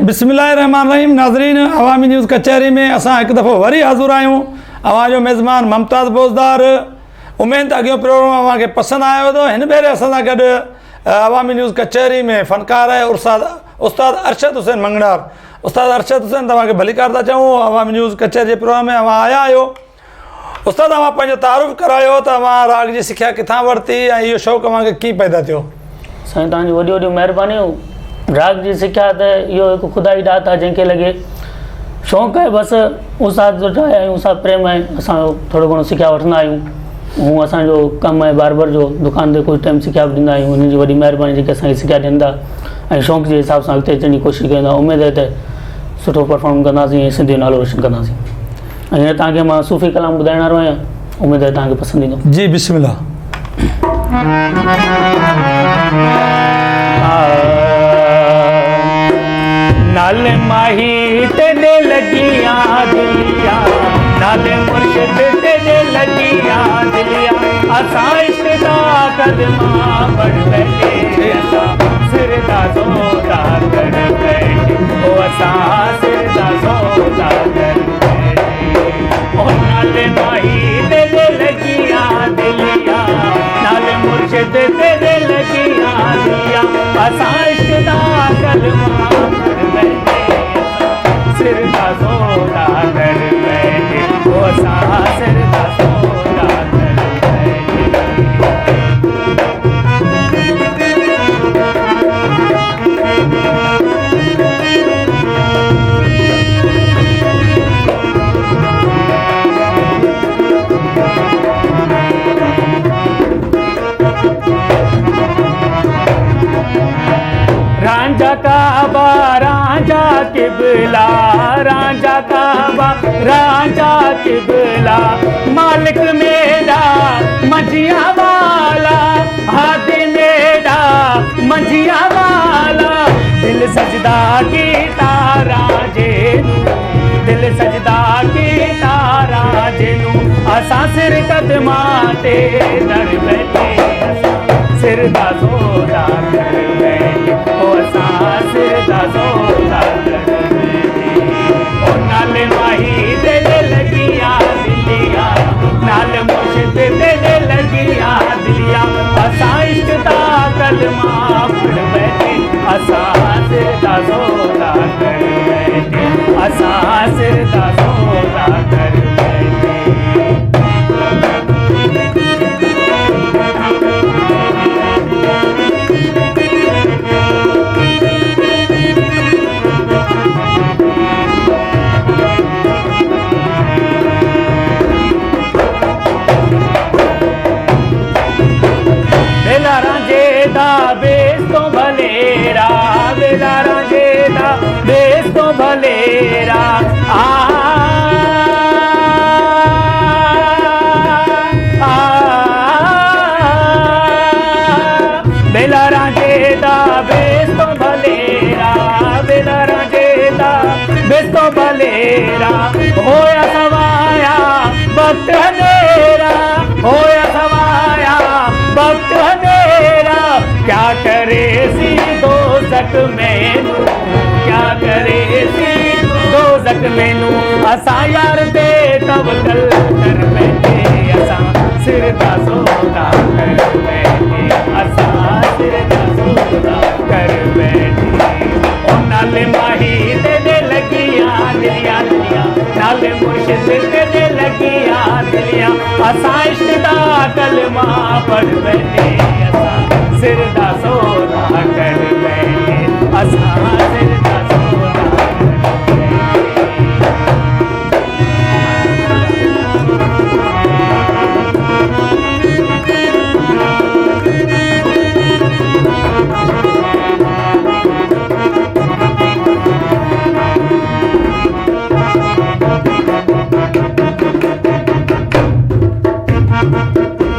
बिस्मिल्लाहिर्रहमानिर्रहीम। नाज़रीन, अवामी न्यूज़ कचहरी में असां हिकु दफ़ो वरी हाज़ुर आहियूं। अवां जो मेज़बान मुमताज़ बोज़दार। उमेद अॻियों प्रोग्राम अवां खे पसंदि आयो हुओ। हिन भेरे असां सां गॾु अवामी न्यूज़ कचहरी में फ़नकार आहे उस्ताद अरशद हुसैन मंगणार। उस्ताद अरशद हुसैन, तव्हांखे भलीकार था चऊं। अवामी न्यूज़ कचहरी जे प्रोग्राम में अवां आया आहियो। उस्ताद, अवां पंहिंजो तारुफ़ करायो त अवां राग जी सिख्या किथां वरिती ऐं इहो शौक़ु अवांखे कीअं पैदा थियो? साईं, तव्हांजी वॾी वॾी महिरबानियूं। राग जी सिख्या त इहो हिकु ख़ुदा ई ॾात आहे जंहिंखे लॻे। शौक़ु आहे बसि। उस्ताद जो ठाहिया आहियूं, उस्ताद प्रेम आहे, असां थोरो घणो सिख्या वठंदा आहियूं। हूअं असांजो कमु आहे बारबर जो, दुकान ते कुझु टाइम सिख्या बि ॾींदा आहियूं। हुननि जी वॾी महिरबानी जेके असांखे सिख्या ॾियनि था ऐं शौक़ु जे हिसाब सां अॻिते अचण जी कोशिशि कयूं था। उमेदु आहे त सुठो परफॉर्म कंदासीं ऐं सिंधी जो नालो रोशन कंदासीं। ऐं हींअर तव्हांखे मां सूफ़ी कलाम ॿुधाइण वारो आहियां। उमेदु आहे तव्हांखे पसंदि ईंदो। जी बिस्मिल्लाह। नाल माही तेरे लगिया दिलिया, नाल मुर्शिद तेरे लगिया दिलिया, असां इश्क दा कदमा बढ़ बैठे, असां सिर दा सौदा कर बैठे, ओ असां सिर दा सौदा कर बैठे। ओ नाल माही तेरे लगिया दिलिया, नाल मुर्शिद तेरे लगिया दिलिया, असां इश्क दा कदमा सिर दा सौदा कर बैठे, ओ असां सिर दा सौदा कर रांझा काबा रांझा किबला, रांझा काबा रांझा किबला, मालिक मेरा मंझिया वाला, हादी मेरा मंझिया वाला, दिल सजदा की तारा जेनू, दिल सजदा की तारा जेनू, असां सिर कदमा ते दर बैठे, सिर दा सौदा कर बैठे, ओ असां सिर दा सौदा कर बैठे। ओ नाल माही तेरे लगिया दिलिया, नाल मुर्शिद तेरे लगिया दिलिया, असां इश्क दा कलमा पढ़ बैठे, असां सिर दा सौदा कर बैठे, असां सिर दा सौदा कर बैठे। बेला रांझेदा बेस तो भलेरा, बेला रांझेदा बेस तो भलेरा, बेला रांझेदा बेस तो भलेरा, बेला रांझेदा बेस तो भलेरा, होया सवाया वक्त अंधेरा, होया सवाया वक्त अंधेरा, क्या करे सी दोज़ख मैनू, क्या करे सी दोज़ख मैनू, असां यार ते तवक्कल कर बैठे, असां सिर दा सौदा कर बैठे, असां सिर दा सौदा कर बैठे। ओ नाल माही तेरे लगिया दिलिया दिलिया, नाल मुर्शिद तेरे लगिया दिलिया, असां इश्क दा कलमा पढ़ बैठे, असां सिर दा सौदा कर बैठे, असां सिर दा सौदा कर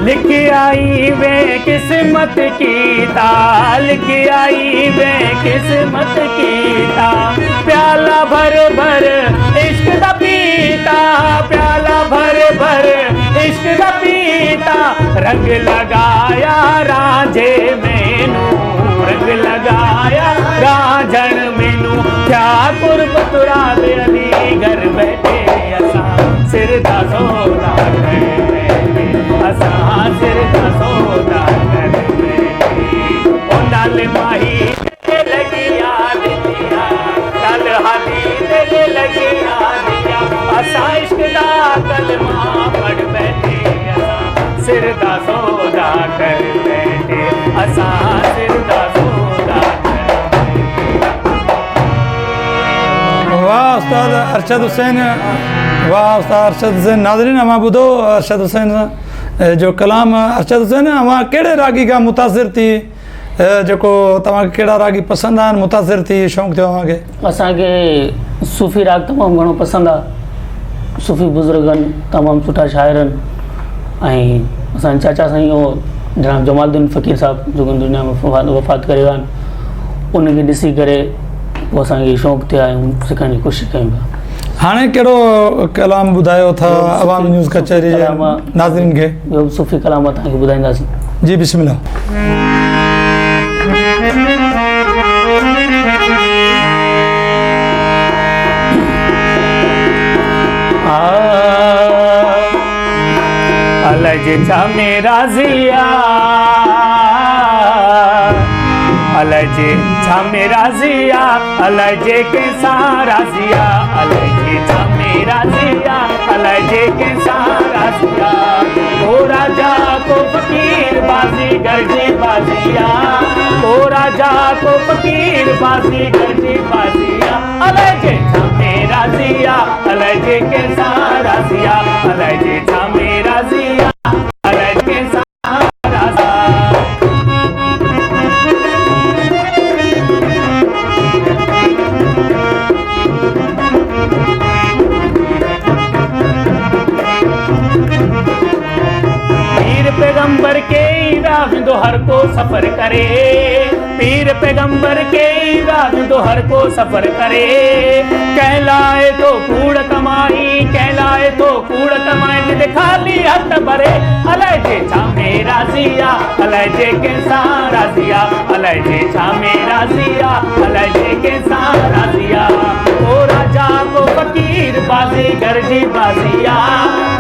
लिख आई वे किस्मत की ता, लिख आई वे किस्मत की ता, प्याला भर भर इश्क दा पीता, प्याला भर भर इश्क दा पीता, रंग लगाया रांझे मैनू, रंग लगाया रांझण मैनू, क्या कुर्बत राज़ अली घर बैठे असां सिर दा सौदा कर बैठे असां सिर दा सौदा कर बैठे ओ नाल माही ते लगी याद दिया कल हादी ते लगी याद दिया असां इश्क दा कलमा पढ़ बैठे असां सिर दा सौदा कर बैठे असां सिर दा सौदा कर वाह उस्ताद अरशद हुसैन, वाह उस्ताद अरशद हुसैन। नाज़रीन अवां ॿुधो अरशद हुसैन जो कलाम। अरशद हुसैन अवां कहिड़े रागी खां मुतासिर थी, जेको तव्हांखे कहिड़ा रागी पसंदि आहिनि, मुतासिर थी शौक़ु थियो अव्हांखे? असांखे सूफ़ी राग तमामु घणो पसंदि आहे। सूफ़ी बुज़ुर्ग आहिनि, तमामु सुठा शाइर आहिनि। ऐं असांजे चाचा साईं हो जनाब जमालुद्दीन फ़क़ीर साहिबु जेको दुनिया में वफ़ात करे विया आहिनि, उनखे ॾिसी करे पोइ असांखे शौक़ु थियो ऐं सिखण जी कोशिशि कयूं पिया। हाणे कहिड़ो कलाम ॿुधायो था अवामी न्यूज़ कचहरी जे नाज़रीन खे? ॿियो सूफ़ी कलाम तव्हांखे ॿुधाईंदासीं। जी बिस्मिल्लाह। अलज छा मेरा ज़िया अलज छा मेरा ज़िया अलज के सारा ज़िया अलज छा मेरा ज़िया अलज के सारा ज़िया ओ राजा को फ़कीर बाजी गर्जी बाजिया ओ राजा को फ़कीर बाजी गर्जी बाजिया अलज छा मेरा ज़िया अलज के सारा ज़िया अलज छा मेरा ज़िया अलज के सारा पैगंबर के राविंदो हर को सफर करे पीर पैगंबर के राविंदो हर को सफर करे कहलाए तो कूड़ कमाई कहलाए तो कूड़ कमाई ते खाली हथ भरे अलाए जे छा मेरा ज़िया अलाए जे के सारा ज़िया अलाए जे छा मेरा ज़िया अलाए जे के सारा ज़िया ओ राजा को फ़कीर बाजी गर्जी बाजिया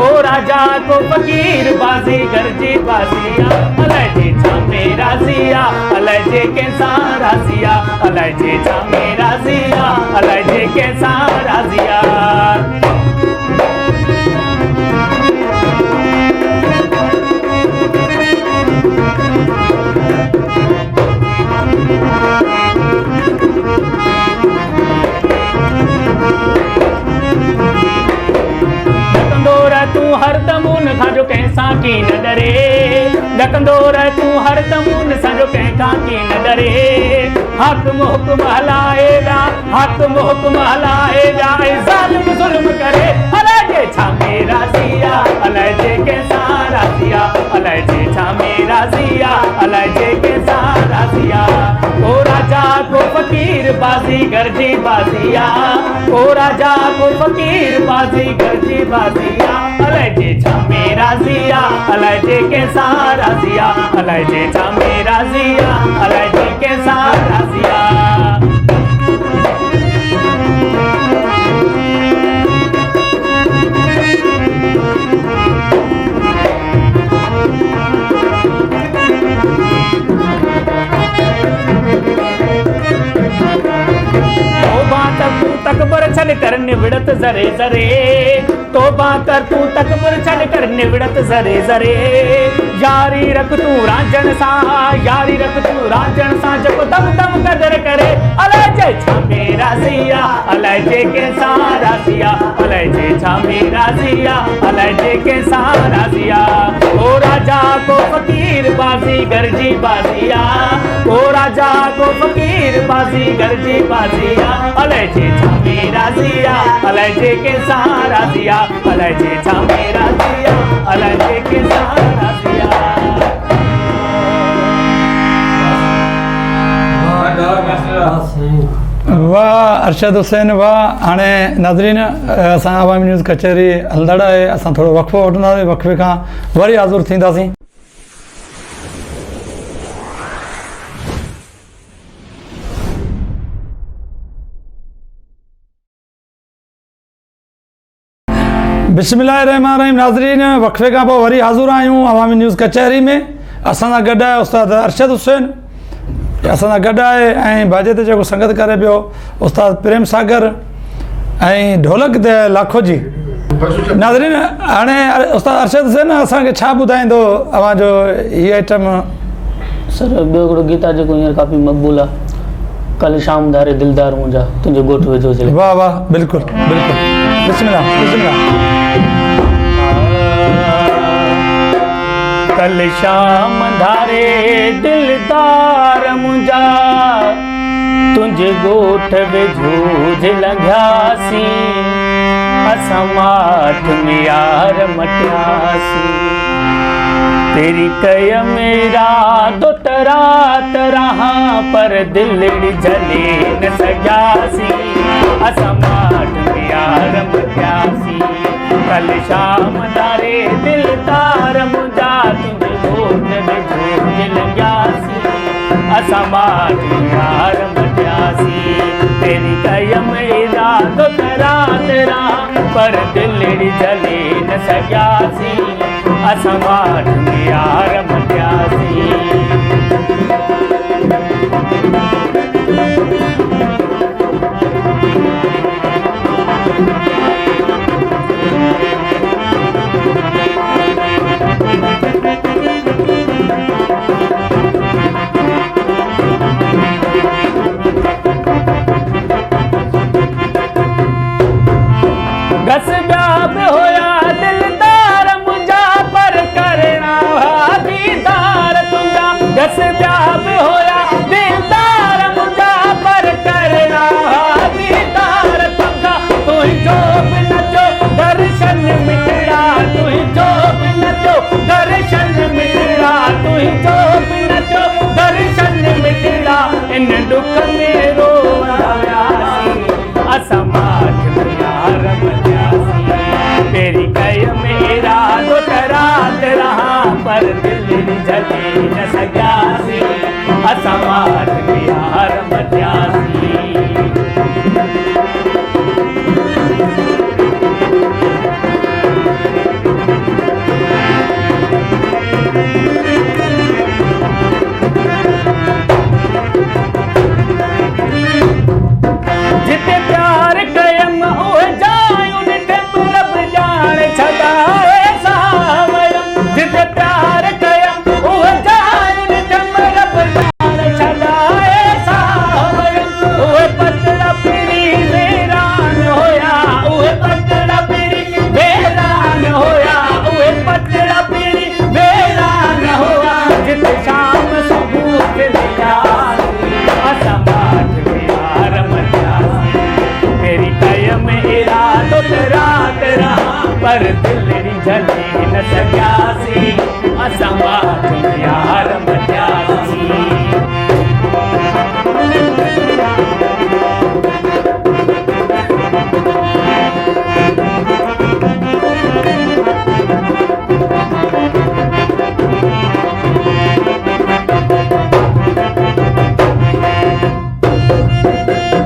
ओ राजा को फ़कीर बाजी गर्जी बाजिया अलाए जे छा मेरा ज़िया अलाए जे के सारा ज़िया अलाए जे छा मेरा ज़िया अलाए जे के सारा ज़िया तू हर दमून खाजो कैसा की न डरे डकंदो रह तू हर दमून साजो कैसा की न डरे हक हुक्म हलाएगा हक हुक्म हलाएगा जालिम जुल्म करे अलाए जे छा मेरा ज़िया अलाए जे के सारा ज़िया अलाए जे छा मेरा ज़िया अलाए जे के सारा ज़िया ओ राजा को फ़कीर बाजी गर्जी बाजिया ओ राजा को फ़कीर बाजी गर्जी बाजिया अलाए जे छा मेरा ज़िया अलाए जे के सारा ज़िया अलाए जे छा मेरा ज़िया अलाए जे के सारा ज़िया तकबर छड़ कर निवड़त जरे जरे तोबा कर तू तकबर छड़ कर निवड़त जरे जरे यारी रख तू रांझण सा यारी रख तू रांझण सा जब दम दम कदर करे अलाए जे छा मेरा ज़िया अलाए जे के सारा ज़िया अलाए जे छा मेरा ज़िया अलाए जे के सारा ज़िया ओ राजा को फ़कीर बाजी गर्जी बाजिया ओ राजा को फ़कीर बाजी गर्जी बाजिया अलाए जे छा मेरा ज़िया अलाए जे के सारा ज़िया अलाए जे छा मेरा ज़िया अलाए जे के सारा ज़िया वाह अरशद हुसैन वाह। हाणे नाज़रीन असां अवामी न्यूज़ कचहरी हलंदड़ आहे, असां थोरो वक़फ़ो वठंदासीं, वक़फ़े खां वरी हाज़ुर थींदासीं। बिस्मिल्लाहिर्रहमानिर्रहीम। नाज़रीन, वक़फ़े खां पोइ वरी हाज़िर आहियूं अवामी न्यूज़ कचहरी में। असां सां गॾु आहे उस्ताद अरशद हुसैन, असां सां गॾु आहे, ऐं बाजे ते जेको संगत करे पियो उस्ताद प्रेम सागर ऐं ढोलक ते लाखो जी। नाज़रीन, हाणे उस्ताद अरशद हुसैन असांखे छा ॿुधाईंदो अवांजो हीअ आइटम? सर ॿियो हिकिड़ो गीत आहे जेको हींअर काफ़ी मक़बूल आहे, कल शाम धारे दिलदार मुंहिंजा तुंहिंजो ॻोठ वेझो चले। वाह वाह, बिल्कुलु बिल्कुलु, बिस्मिल्लाह बिस्मिल्लाह। कल शाम धारे दिलदार मुंहिंजा तुंहिंजे ॻोठ वेझो लंघियासीं, असां माठ में यार मटियासीं, तेरी कय मेरा दो रात रहा पर दिलड़ी जले न सजासी, असां माठ में यार मटियासीं, कल शाम धारे दिलदार मुंहिंजा तुंहिंजे ॻोठ वेझो लंघियासीं, असां माठ में यार मटियासीं, तेरी कय मेरा दो रात रहा पर दिलड़ी जले न सजासी, असां माठ में यार मटियासीं। घस ॿिया बि हुया दिलदार मुंहिंजा पर करना दीदार तुंहिंजा, घस ॿिया बि हुया दिलदार मुंहिंजा पर करना दीदार तुंहिंजा, तुंहिंजो बि नचो दर्शन मिलड़ा, तुंहिंजो बि नचो दर्शन मिलड़ा, तुंहिंजो बि नचो दर्शन मिलड़ा, इन दुख में रोयासीं, असां माठ में यार मटियासीं, तेरी कय मेरा दो रात रहा पर दिलड़ी जले न सजासी, असां माठ में यार मटियासीं। जिते प्यार कयम उहे जायूं ॾिठम रब ॼाणे छॾाए सावरम, जिते प्यार कयम उहे जायूं ॾिठम रब ॼाणे छॾाए सावरम, उहे पतड़ा पिरी वेरान हुया, उहे पतड़ा पिरी वेरान हुया, उहे पतड़ा पिरी वेरान हुया, जिते शाम सुबुह थियासीं, असां माठ में यार मटियासीं, तेरी कय मेरा दो रात रहा पर दिलड़ी जले न सजासी, असां माठ में यार मटियासीं।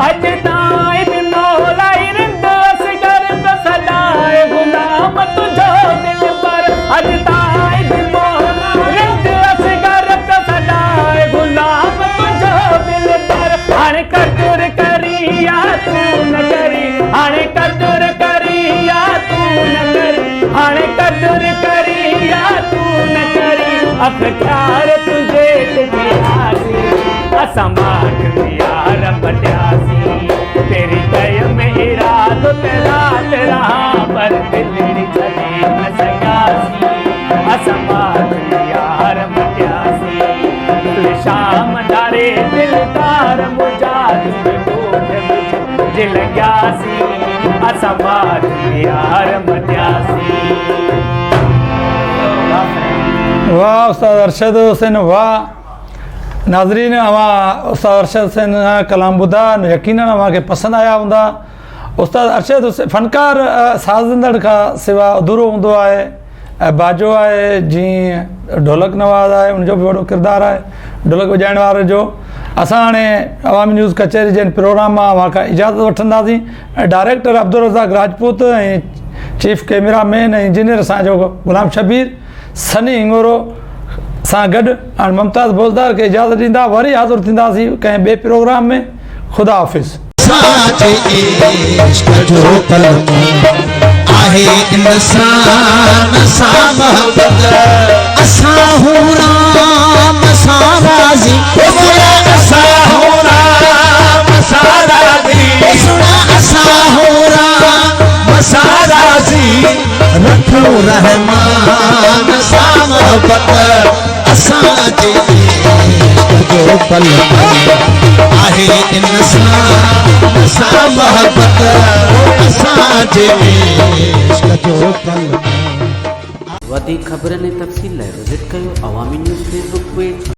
अज ताईं बि मौलाई रिंद असगर पे सदाए गुलाम तुझो दिल पर, अज ताईं बि मौलाई रिंद असगर पे सदाए गुलाम तुझो दिल पर, हाणे कदुर करी या तू न करी, हाणे कदुर करी या तू न करी, हाणे कदुर करी या तू न करी, अख़्यार तुझे ते आसी, असां माठ में यार मटियासीं, तेरी कय मेरा दो रात रहा पर दिलड़ी जले न सजासी, असां माठ में यार मटियासीं, कल शाम धारे दिलदार मुंहिंजा तुंहिंजे ॻोठ वेझो लंघियासीं, असां माठ में यार मटियासीं। वाह उस्ताद अरशद हुसैन, वाह। नाज़रीन, अवां उस्ताद अरशद हुसैन जा कलाम ॿुधा, यकीनन अव्हांखे पसंदि आया हूंदा। उस्ताद अरशद हुसैन फ़नकार साज़ंदड़ खां सिवा अधूरो हूंदो आहे, ऐं बाजो आहे, जीअं ढोलक नवाज़ आहे, उनजो बि वॾो किरदारु आहे ढोलक वॼाइण वारे जो। असां हाणे अवामी न्यूज़ कचहरी जे प्रोग्राम मां अव्हां खां इजाज़त वठंदासीं। डायरेक्टर अब्दुल रज़ाक राजपूत ऐं चीफ कैमरामैन ऐं इंजीनियर असांजो गुलाम शबीर सनी हिंगोरो सां गॾु हाणे मुमताज़ बोज़दार खे इजाज़त ॾींदा, वरी हाज़िर थींदासीं कंहिं ॿिए प्रोग्राम में। ख़ुदा हाफ़िज़। साथे इश्क जो पलमो आहे इंसान सां मोहब्बत असां हूं राम सां राज़ी असां हूं राम सां राज़ी असां हूं राम सां राज़ी रखो रहमान सां मोहब्बत असां जे इश्क जो पलमो आहे इंसान सां मोहब्बत असांजे इश्क जो पलमो। वधीक ख़बरनि ऐं तफ़सील लाइ विज़िट कयो अवामी न्यूज़ फेसबुक पेज।